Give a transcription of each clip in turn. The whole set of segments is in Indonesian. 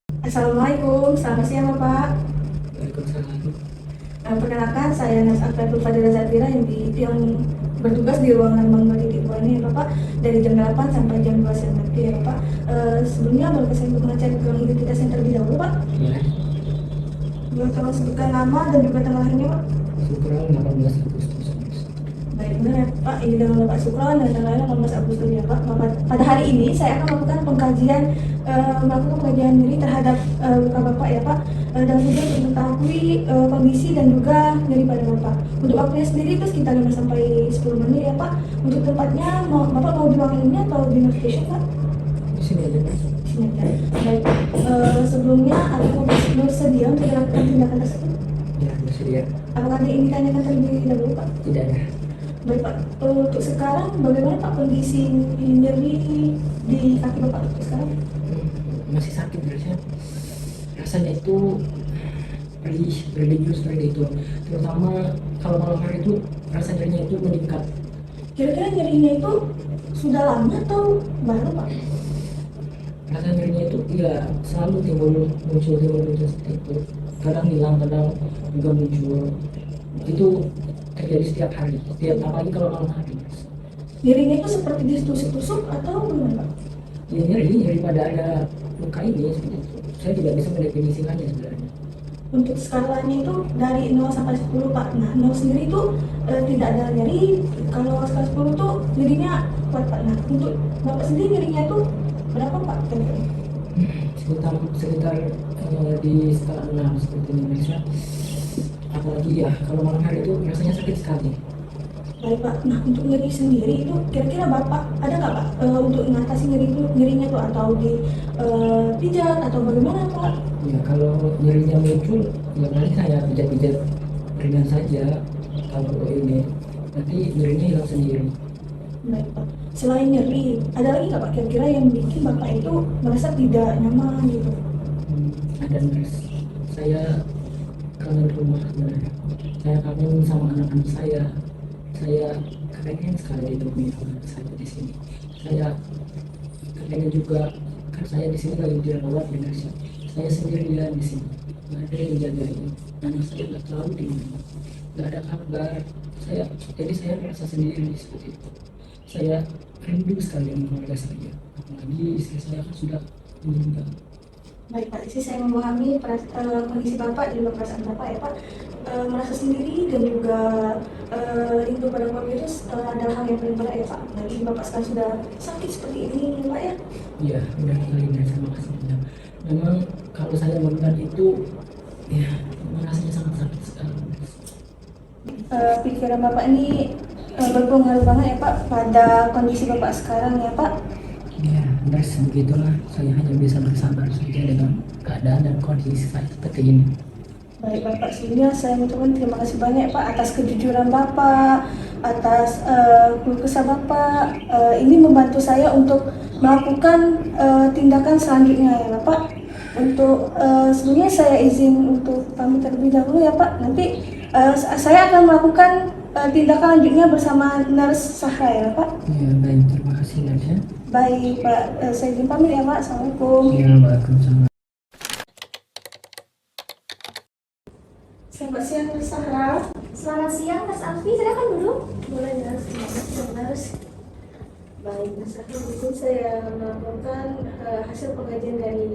Assalamualaikum, selamat siang Bapak. Waalaikumsalam. Perkenalkan saya Nas Akhlatul Fadila Zatira yang bertugas di ruangan Bang Titik ini ya Bapak, dari jam 8 sampai jam 2 siang nanti ya Bapak. Sebelumnya boleh saya untuk mengecek ulang identitas yang terlebih dahulu Pak. Ya, Boleh tolong sebutkan nama dan juga tanggal lahirnya Pak. Syukron 18 Agustus. Baik, benar ya Pak, ini dengan Bapak Sukron dan tanggalnya 18 Agustus ya Pak. Pada hari ini saya akan melakukan pengkajian diri terhadap luka Bapak ya Pak, dan juga untuk mengetahui kondisi dan juga nyeri pada Bapak. Untuk waktunya sendiri itu sekitar 5 sampai 10 menit ya Pak. Untuk tempatnya Bapak mau di ruangan ini atau di nurse station Pak? Di sini aja, Mas. Di sini aja. Baik. Sebelumnya apakah bersedia untuk melakukan tindakan tersebut? Ya, bersedia. Apakah ingin ditanyakan terlebih dahulu Pak? Tidak ada. Baik Pak, untuk sekarang bagaimana Pak kondisi nyeri di kaki Bapak untuk sekarang? Masih sakit rasanya. Rasanya itu religius seperti itu. Terutama kalau malam hari itu rasa nyerinya itu meningkat. Kira-kira nyerinya itu sudah lama atau baru Pak? Rasa nyerinya itu ya selalu muncul seperti itu. Kadang hilang, kadang juga muncul. Itu terjadi setiap hari, apalagi kalau malam hari. Nyerinya itu seperti ditusuk-tusuk atau bagaimana Pak? Ya nyeri pada ada luka ini seperti itu. Saya tidak bisa mendefinisikannya sebenarnya. Untuk skalanya itu dari 0 sampai 10 Pak. Nah, 0 sendiri itu tidak ada nyeri. Kalau skala 10 itu nyerinya kuat Pak. Nah, untuk Bapak sendiri nyerinya itu berapa Pak? Sekitar di skala 6 seperti Indonesia. Apalagi ya kalau malam hari itu rasanya sakit sekali. Baik Pak. Nah, untuk nyeri sendiri itu kira-kira Bapak ada nggak Pak untuk mengatasi nyerinya tuh, atau di pijat atau bagaimana Pak? Ya kalau nyerinya muncul ya paling saya pijat-pijat ringan saja. Kalau ini nanti nyerinya hilang sendiri. Baik Pak. Selain nyeri, ada lagi nggak Pak kira-kira yang bikin Bapak itu merasa tidak nyaman gitu? Ada nurse. Saya kangen rumah sebenarnya. Saya kangen sama anak-anak saya. Saya kepengen sekali ditemui anak saya di sini. Saya kepengen juga kan saya di sini lagi dirawat di nurse. Saya sendirian di sini. Nggak ada yang jagain. Anak saya nggak tahu di mana. Nggak ada kabar. Jadi saya merasa sendiri seperti itu. Saya rindu sekali dengan keluarga saya. Apalagi istri saya kan sudah meninggal. Baik Pak, di sini saya memahami kondisi Bapak dan juga perasaan Bapak ya Pak. Merasa sendiri dan juga rindu pada keluarga itu adalah hal yang paling berat ya Pak. Lagi Bapak sekarang sudah sakit seperti ini ya Pak ya. Iya, udah kali ini terima kasih banyak. Memang kalau saya melakukan itu, ya rasanya sangat sakit sekali. Pikiran Bapak ini berpengaruh banget ya Pak pada kondisi Bapak sekarang ya Pak. Ya, beres begitulah. Saya hanya bisa bersabar saja dengan keadaan dan kondisi saya seperti ini. Baik Bapak, sebelumnya saya mengucapkan terima kasih banyak Pak atas kejujuran Bapak, atas keluh kesah Bapak. Ini membantu saya untuk melakukan tindakan selanjutnya ya Bapak. Untuk sebelumnya saya izin untuk pamit terlebih dahulu ya Pak. Nanti saya akan melakukan tindakan lanjutnya bersama nurse Sahra ya Pak. Ya, baik. Terima kasih, Nadia. Baik Pak, saya izin pamit ya Pak. Assalamualaikum. Ya, waalaikumsalam. Selamat siang nurse Sahra. Selamat siang, Mas Alfi. Silakan duduk. Boleh ya, nurse. Baik, Mas Alfi, di sini saya melaporkan hasil pengajian dari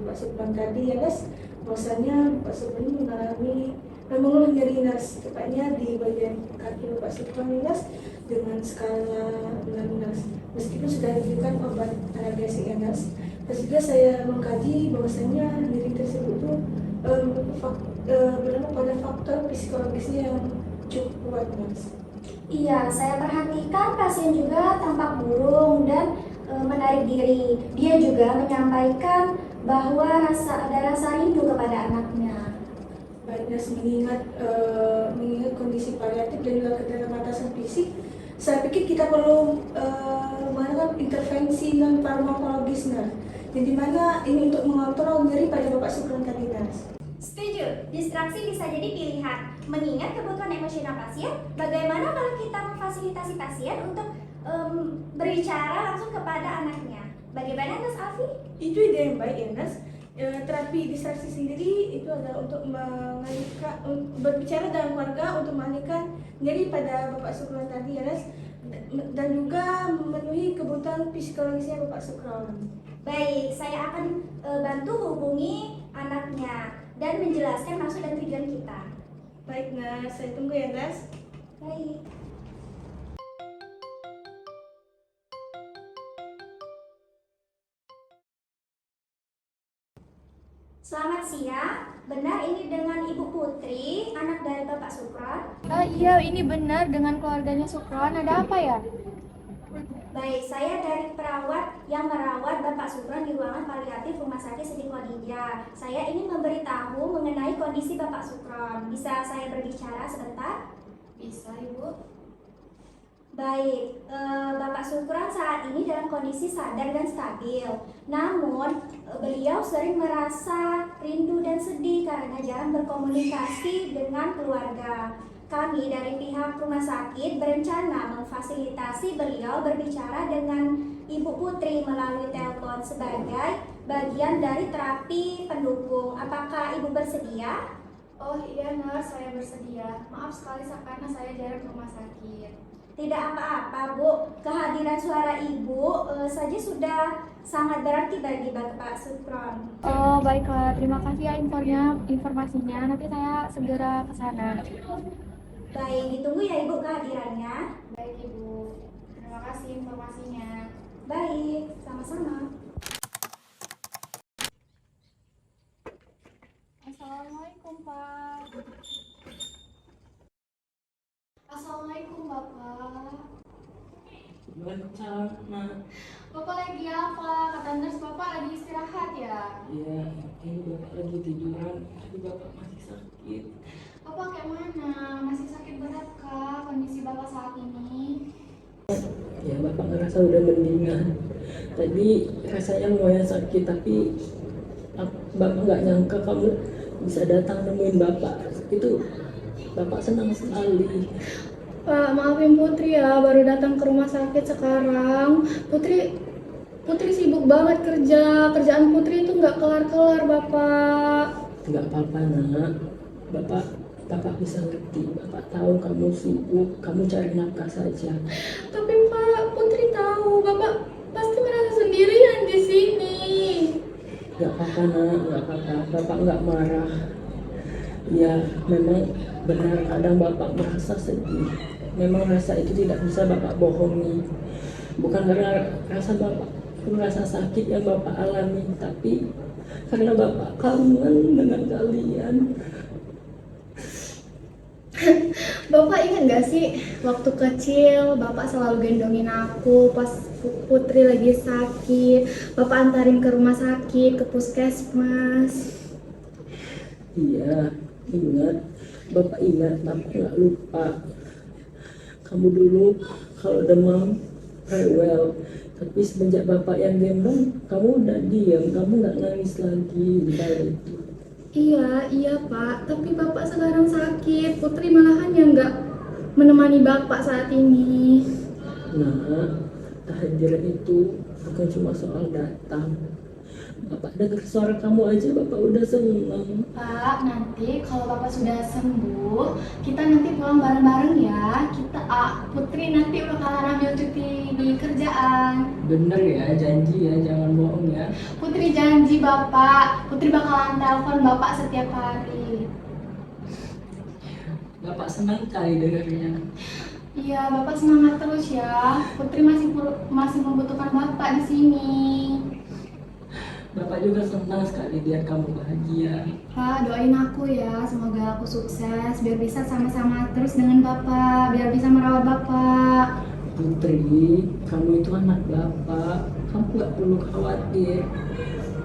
Bapak Supran tadi ya, Mas. Bahwasanya Bapak Supran ini mengeluh nyeri nas, tepatnya di bagian kaki Bapak Supran ini, Mas, dengan skala 16. Meskipun sudah diberikan obat analgesik ya, Mas. Dan juga saya mengkaji bahwasanya nyeri tersebut itu berdampak pada faktor psikologisnya yang cukup kuat, Mas. Iya, saya perhatikan pasien juga tampak murung dan menarik diri. Dia juga menyampaikan bahwa ada rasa rindu kepada anaknya. Baik, Nas, mengingat kondisi paliatif dan juga keterbatasan fisik, saya pikir kita perlu melakukan intervensi non farmakologis, Nas. Jadi mana ini untuk mengontrol nyeri pada Bapak Supran tadi, Nas. Setuju, distraksi bisa jadi pilihan. Mengingat kebutuhan emosional pasien, bagaimana kalau kita memfasilitasi pasien untuk berbicara langsung kepada anaknya? Bagaimana, Mas Alfi? Itu ide yang baik ya, Nas. terapi distraksi sendiri itu adalah untuk mengalihkan, berbicara dengan keluarga untuk mengalihkan diri pada Bapak Sukron tadi ya, dan juga memenuhi kebutuhan psikologisnya Bapak Sukron. Baik, saya akan bantu hubungi anaknya dan menjelaskan maksud dan tujuan kita. Baik Nas, saya tunggu ya Nas. Baik. Selamat siang, benar ini dengan Ibu Putri, anak dari Bapak Sukron? Iya, ini benar dengan keluarganya Sukron. Ada apa ya? Baik, saya dari perawat yang merawat Bapak Sukron di ruangan paliatif Rumah Sakit Siti Khadijah. Saya ingin memberitahu mengenai kondisi Bapak Sukron. Bisa saya berbicara sebentar? Bisa, Ibu. Baik, Bapak Sukron saat ini dalam kondisi sadar dan stabil. Namun, beliau sering merasa rindu dan sedih karena jarang berkomunikasi dengan keluarga. Kami dari pihak rumah sakit berencana memfasilitasi beliau berbicara dengan Ibu Putri melalui telepon sebagai bagian dari terapi pendukung. Apakah Ibu bersedia? Oh iya, Nurse, saya bersedia. Maaf sekali karena saya jarang ke rumah sakit. Tidak apa-apa, Bu. Kehadiran suara Ibu saja sudah sangat berarti bagi Bapak Sukron. Oh, baiklah. Terima kasih ya informasinya. Nanti saya segera ke sana. Baik, ditunggu ya Ibu kehadirannya. Baik, Ibu. Terima kasih informasinya. Baik, sama-sama. Assalamualaikum, Pak. Assalamualaikum, Bapak. Waalaikumsalam, Mak. Bapak lagi apa? Kata nurse Bapak lagi istirahat ya? Iya, ini bapak lagi tiduran, tapi bapak masih sakit. Bapak kayak mana? Masih sakit berat kah kondisi Bapak saat ini? Ya, bapak ngerasa udah mendingan. Tadi rasanya lumayan sakit, tapi bapak nggak nyangka kamu bisa datang nemuin bapak. Itu bapak senang sekali. Pak, maafin Putri ya, baru datang ke rumah sakit sekarang. Putri sibuk banget kerjaan Putri itu nggak kelar-kelar, Bapak. Nggak apa-apa, Nak. Bapak bisa ngerti. Bapak tahu kamu sibuk, kamu cari nafkah saja. Tapi Pak, Putri tahu Bapak pasti merasa sendirian di sini. Nggak apa-apa, Nak. Nggak apa-apa. Bapak nggak marah. Ya, memang benar kadang bapak merasa sedih. Memang rasa itu tidak bisa bapak bohongi. Bukan karena rasa bapak merasa sakit yang bapak alami, tapi karena bapak kangen dengan kalian. Bapak ingat gak sih waktu kecil Bapak selalu gendongin aku pas Putri lagi sakit, Bapak antarin ke rumah sakit, ke puskesmas. Iya, ingat. Bapak ingat, bapak nggak lupa. Kamu dulu kalau demam rewel, tapi semenjak bapak yang gendong, kamu udah diam, kamu nggak nangis lagi di balik itu. Iya Pak, tapi Bapak sekarang sakit, Putri malahan yang nggak menemani Bapak saat ini. Nah, tahajud itu bukan cuma soal datang. Bapak dengar suara kamu aja, bapak udah senang. Pak, nanti kalau Bapak sudah sembuh, kita nanti pulang bareng-bareng ya. Putri nanti bakalan ambil cuti di kerjaan. Bener ya, janji ya, jangan bohong ya. Putri janji Bapak, Putri bakalan telepon Bapak setiap hari. Bapak senang kali dengarnya. Iya, Bapak semangat terus ya. Putri masih membutuhkan Bapak di sini. Bapak juga senang sekali lihat kamu bahagia. Pak, doain aku ya, semoga aku sukses biar bisa sama-sama terus dengan Bapak, biar bisa merawat Bapak. Putri, kamu itu anak bapak, kamu gak perlu khawatir.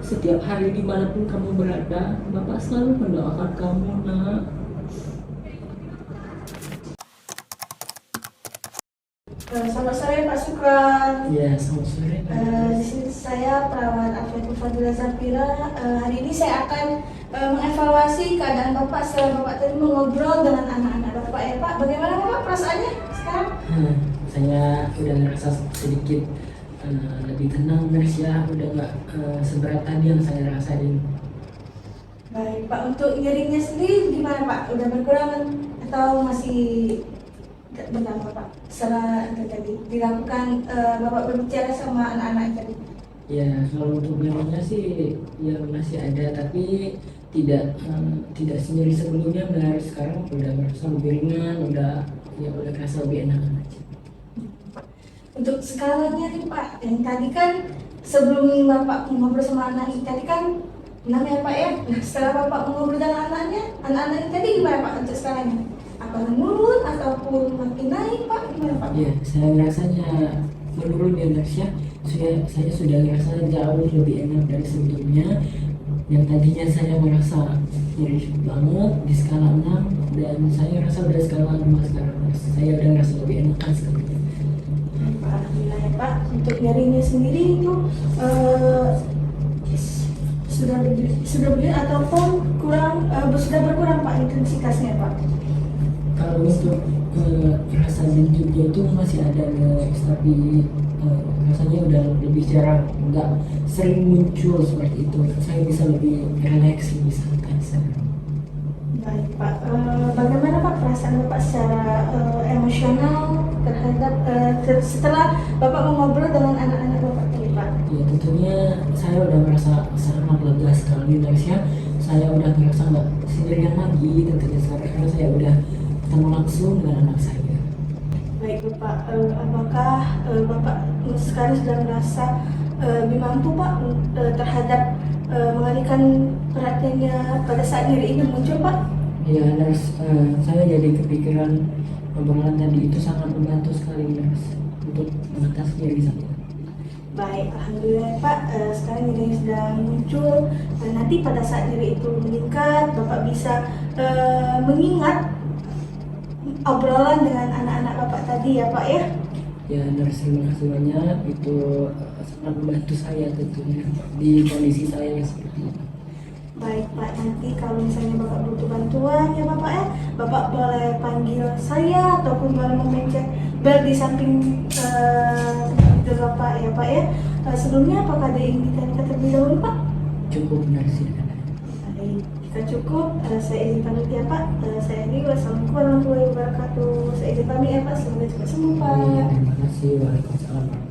Setiap hari dimanapun kamu berada, bapak selalu mendoakan kamu, Nak. Selamat sore Pak Sukron. Iya, selamat sore. Di sini saya perawat Afiatul Fadila Zafira. Hari ini saya akan mengevaluasi keadaan Bapak setelah Bapak tadi mengobrol dengan anak-anak Bapak ya Pak. Bagaimana Bapak perasaannya sekarang? Saya udah ngerasa sedikit lebih tenang, Nurse ya. Udah nggak seberat tadi yang saya rasain. Baik Pak, untuk nyerinya sendiri gimana Pak? Udah berkurang atau masih berdampak Pak? Setelah itu tadi dilakukan Bapak berbicara sama anak-anak tadi. Ya, kalau untuk nyerinya sih ya masih ada, tapi tidak senyeri sebelumnya. Benar, sekarang udah merasa lebih ringan, udah kerasa lebih enak aja. Untuk skalanya nih Pak, yang tadi kan sebelum Bapak ngobrol sama anak ini tadi kan namanya Pak ya. Nah setelah Bapak ngobrol dengan anak-anak ini tadi gimana Pak untuk skalanya? Apa menurun ataupun makin naik Pak? Gimana Pak? Ya, saya rasanya menurun ya Nars ya. Saya sudah merasa jauh lebih enak dari sebelumnya. Yang tadinya saya merasa nyeri banget di skala 6, dan saya rasa udah skala 5 sekarang. Saya udah merasa lebih enakan sekali. Pak, alhamdulillah ya Pak. Untuk nyarinya sendiri itu sudah begini ataupun sudah berkurang Pak intensitasnya Pak? Kalau untuk rasa jujurnya itu masih ada guys, tapi rasanya udah lebih jarang, nggak sering muncul seperti itu. Saya bisa lebih relax, lebih santai sekarang. Baik Pak, bagaimana Pak perasaan Bapak secara emosional terhadap setelah Bapak mengobrol dengan anak-anak Bapak tadi Pak? Ya tentunya saya udah merasa sangat lega sekali guys ya. Saya udah merasa nggak sendirian lagi tentunya sekarang, karena saya udah ketemu langsung dengan anak saya. Baik Bapak, apakah Bapak sekarang sudah merasa lebih mampu Pak terhadap mengalihkan perhatiannya pada saat nyeri ini muncul Pak? Ya Nars, saya jadi kepikiran obrolan tadi itu sangat membantu sekali Nars untuk mengatasi nyeri saya. Baik, alhamdulillah Pak. Sekarang nyeri sedang muncul. Dan nanti pada saat nyeri itu meningkat, Bapak bisa mengingat obrolan dengan anak-anak Bapak tadi ya Pak ya. Ya Nars, terima kasih banyak, itu sangat membantu saya tentunya di kondisi saya yang seperti ini. Baik Pak, nanti kalau misalnya Bapak butuh bantuan ya Bapak ya, Bapak boleh panggil saya ataupun boleh memencet bel di samping itu Bapak ya Pak ya. Sebelumnya apakah ada yang ditanyakan terlebih dahulu Pak? Cukup Nars, silakan. Baik, jika cukup, saya izin pamit ya Pak. Saya ini wassalamualaikum warahmatullahi wabarakatuh. Saya izin pamit ya Pak, semoga cepat sembuh Pak. Terima kasih. Waalaikumsalam.